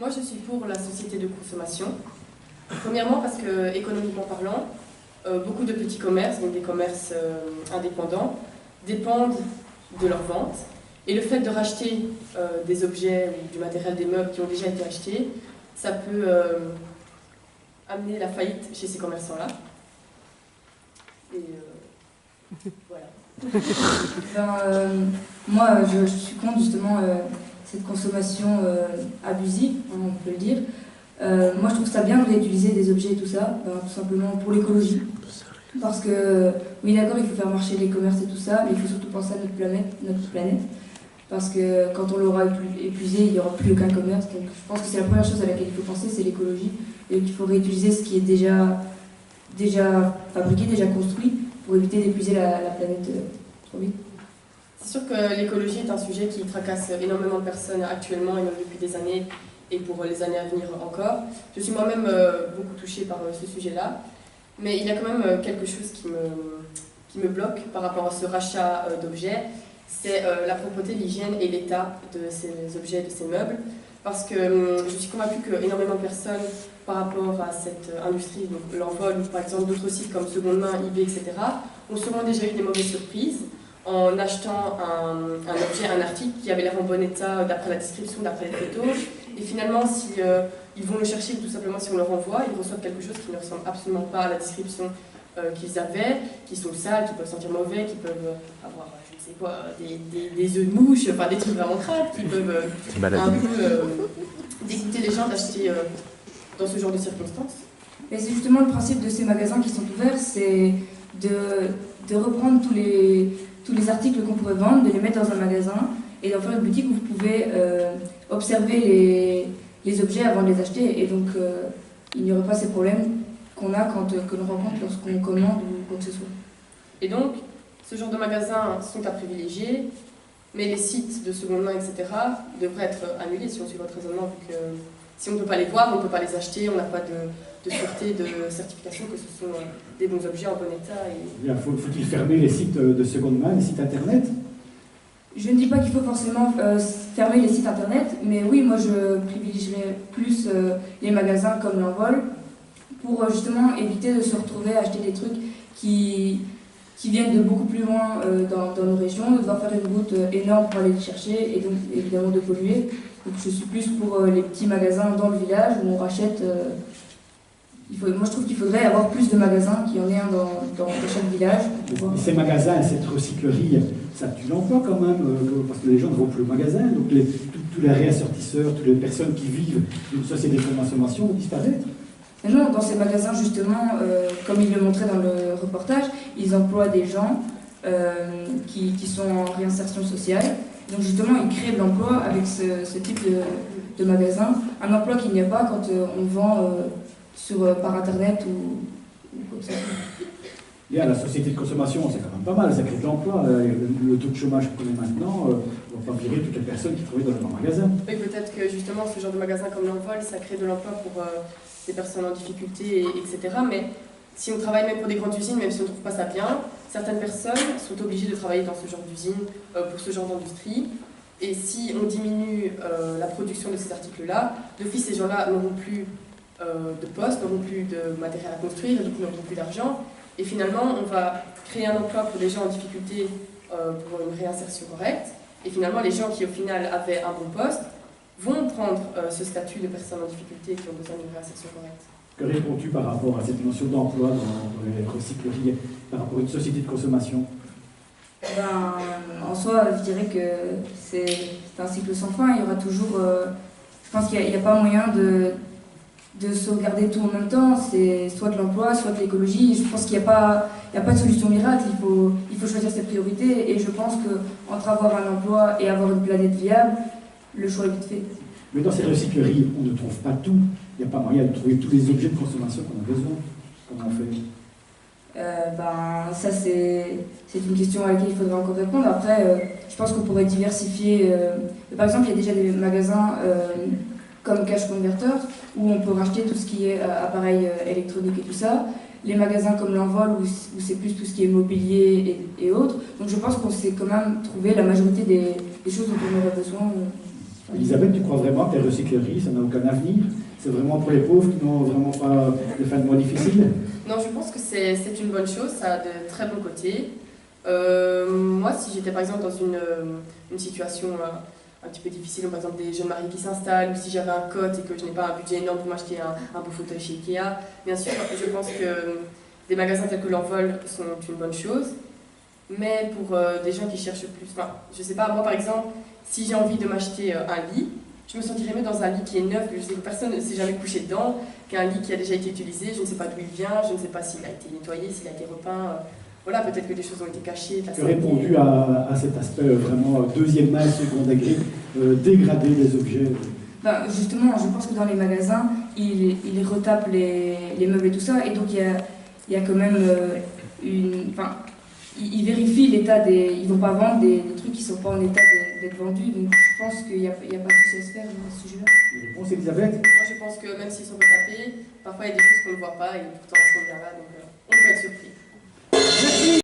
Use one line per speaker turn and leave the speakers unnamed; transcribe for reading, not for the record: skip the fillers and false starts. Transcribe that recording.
Moi, je suis pour la société de consommation. Premièrement, parce que, économiquement parlant, beaucoup de petits commerces, donc des commerces indépendants, dépendent de leur vente. Et le fait de racheter des objets ou du matériel, des meubles qui ont déjà été achetés, ça peut amener la faillite chez ces commerçants-là. Et voilà.
Moi, je suis contre justement cette consommation abusive, on peut le dire. Moi, je trouve ça bien de réutiliser des objets et tout ça, tout simplement pour l'écologie. Parce que, oui, d'accord, il faut faire marcher les commerces et tout ça, mais il faut surtout penser à notre planète. Parce que quand on l'aura épuisé, il n'y aura plus aucun commerce. Donc, je pense que c'est la première chose à laquelle il faut penser, c'est l'écologie. Et qu'il faut réutiliser ce qui est déjà fabriqué, déjà construit, pour éviter d'épuiser la planète trop vite.
C'est sûr que l'écologie est un sujet qui tracasse énormément de personnes actuellement et même depuis des années et pour les années à venir encore. Je suis moi-même beaucoup touchée par ce sujet-là, mais il y a quand même quelque chose qui me bloque par rapport à ce rachat d'objets, c'est la propreté, l'hygiène et l'état de ces objets, de ces meubles, parce que je suis convaincue qu'énormément de personnes par rapport à cette industrie, donc l'envol ou par exemple d'autres sites comme Seconde Main, eBay, etc., ont sûrement déjà eu des mauvaises surprises en achetant un objet, un article qui avait l'air en bon état d'après la description, d'après les photos. Et finalement, si ils vont le chercher, tout simplement si on leur envoie, ils reçoivent quelque chose qui ne ressemble absolument pas à la description qu'ils avaient, qui sont sales, qui peuvent sentir mauvais, qui peuvent avoir, je ne sais quoi, des œufs de mouche, enfin des trucs vraiment crades, qui peuvent un peu dégoûter les gens d'acheter dans ce genre de circonstances.
Et c'est justement le principe de ces magasins qui sont ouverts, c'est de reprendre tous les articles qu'on pourrait vendre, de les mettre dans un magasin et d'en faire une boutique où vous pouvez observer les objets avant de les acheter. Et donc, il n'y aurait pas ces problèmes qu'on a que l'on rencontre lorsqu'on commande ou quoi que ce soit.
Et donc, ce genre de magasins sont à privilégier, mais les sites de seconde main, etc., devraient être annulés si on suit votre raisonnement, vu que si on ne peut pas les voir, on ne peut pas les acheter, on n'a pas de sûreté, de certification que ce sont des bons objets en bon état. Et...
Faut-il fermer les sites de seconde main, les sites internet?
Je ne dis pas qu'il faut forcément fermer les sites internet, mais oui, moi je privilégierais plus les magasins comme l'Envol pour justement éviter de se retrouver à acheter des trucs qui viennent de beaucoup plus loin dans nos régions, de devoir faire une route énorme pour aller les chercher et donc évidemment de polluer. Donc je suis plus pour les petits magasins dans le village où on rachète. Moi je trouve qu'il faudrait avoir plus de magasins, qu'il y en ait un dans chaque village.
Ces magasins, cette recyclerie, ça tue l'emploi quand même, parce que les gens ne vont plus au magasin, donc tous les réassortisseurs, toutes les personnes qui vivent d'une société de consommation vont disparaître.
Non, dans ces magasins justement, comme il le montrait dans le reportage, ils emploient des gens qui sont en réinsertion sociale. Donc justement, ils créent de l'emploi avec ce type de magasin. Un emploi qu'il n'y a pas quand on vend par internet ou comme ça.
Bien, la société de consommation, c'est quand même pas mal, ça crée de l'emploi. Le taux de chômage qu'on est maintenant ne va pas virer toutes les personnes qui travaillent dans un magasin.
Oui, peut-être que justement, ce genre de magasin comme l'Envol, ça crée de l'emploi pour des personnes en difficulté, etc. Mais si on travaille même pour des grandes usines, même si on ne trouve pas ça bien, certaines personnes sont obligées de travailler dans ce genre d'usine, pour ce genre d'industrie. Et si on diminue la production de ces articles-là, d'office, ces gens-là n'auront plus de postes, n'auront plus de matériel à construire, et donc n'auront plus d'argent. Et finalement, on va créer un emploi pour des gens en difficulté pour une réinsertion correcte. Et finalement, les gens qui, au final, avaient un bon poste vont prendre ce statut de personnes en difficulté qui ont besoin d'une réinsertion correcte.
Que réponds-tu par rapport à cette notion d'emploi dans les recycleries, par rapport à une société de consommation?
En soi, je dirais que c'est un cycle sans fin. Il y aura toujours... je pense qu'il n'y a pas moyen de sauvegarder tout en même temps. C'est soit de l'emploi, soit de l'écologie. Je pense qu'il n'y a pas de solution miracle. Il faut choisir ses priorités. Et je pense qu'entre avoir un emploi et avoir une planète viable, le choix est vite fait.
Mais dans ces recycleries, on ne trouve pas tout. Il n'y a pas moyen de trouver tous les objets de consommation qu'on a besoin. Comment on fait?
Ça c'est une question à laquelle il faudrait encore répondre. Après, je pense qu'on pourrait diversifier. Par exemple, il y a déjà des magasins comme Cash Converter où on peut racheter tout ce qui est appareil électronique et tout ça. Les magasins comme l'Envol où c'est plus tout ce qui est mobilier et autres. Donc je pense qu'on sait quand même trouver la majorité des choses dont on aurait besoin.
Elisabeth, tu crois vraiment que les recycleries, ça n'a aucun avenir? C'est vraiment pour les pauvres qui n'ont vraiment pas de fin de mois difficile?
Non, je pense que c'est une bonne chose, ça a de très bons côtés. Moi, si j'étais par exemple dans une situation un petit peu difficile, par exemple des jeunes mariés qui s'installent, ou si j'avais un cote et que je n'ai pas un budget énorme pour m'acheter un beau fauteuil chez Ikea, bien sûr, je pense que des magasins tels que l'Envol sont une bonne chose. Mais pour des gens qui cherchent plus, enfin, je sais pas, moi par exemple, si j'ai envie de m'acheter un lit, je me sentirais mieux dans un lit qui est neuf, que je sais que personne ne s'est jamais couché dedans, qu'un lit qui a déjà été utilisé, je ne sais pas d'où il vient, je ne sais pas s'il a été nettoyé, s'il a été repeint. Voilà, peut-être que des choses ont été cachées.
Tu as répondu à cet aspect vraiment deuxième main, second degré, dégrader des objets.
Ben, justement, je pense que dans les magasins, ils retapent les meubles et tout ça, et donc il y a quand même enfin, ils vérifient l'état des... Ils ne vont pas vendre des trucs qui ne sont pas en état d'être vendus, donc je pense qu'il n'y a pas de souci à se faire dans ce sujet-là.
Réponse, Elisabeth?
Moi je pense que même s'ils sont retapés, parfois il y a des choses qu'on ne voit pas et pourtant elles sont bien là, donc on peut être surpris.